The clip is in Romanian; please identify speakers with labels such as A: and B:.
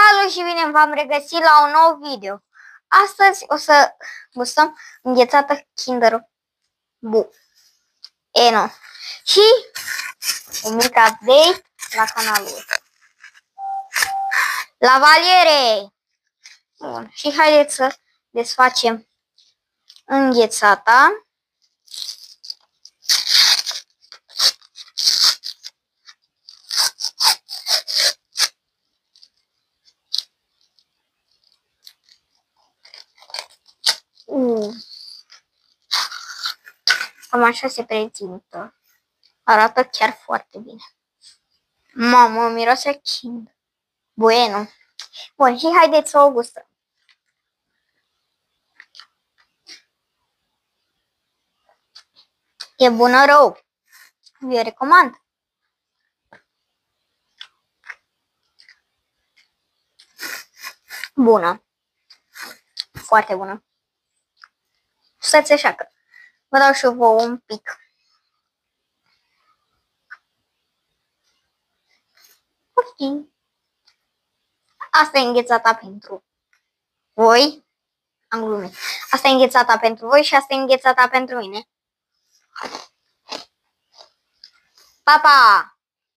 A: Salut și bine v-am regăsit la un nou video. Astăzi o să gustăm înghețată Kinder Bu. Nu. Și un mic update la canalul La Valiere. Bun. Și haideți să desfacem înghețata. Cam așa se prezintă. Arată chiar foarte bine. Mamă, miroase Kinder Bueno. Bun, și haideți să o gustăm. E bună rău. Vi-o recomand. Bună. Foarte bună. Stați așa că vă dau și eu vouă un pic. Ok. Asta e înghețata pentru voi. Am glumit. Asta e înghețata pentru voi și asta e înghețata pentru mine. Pa, pa!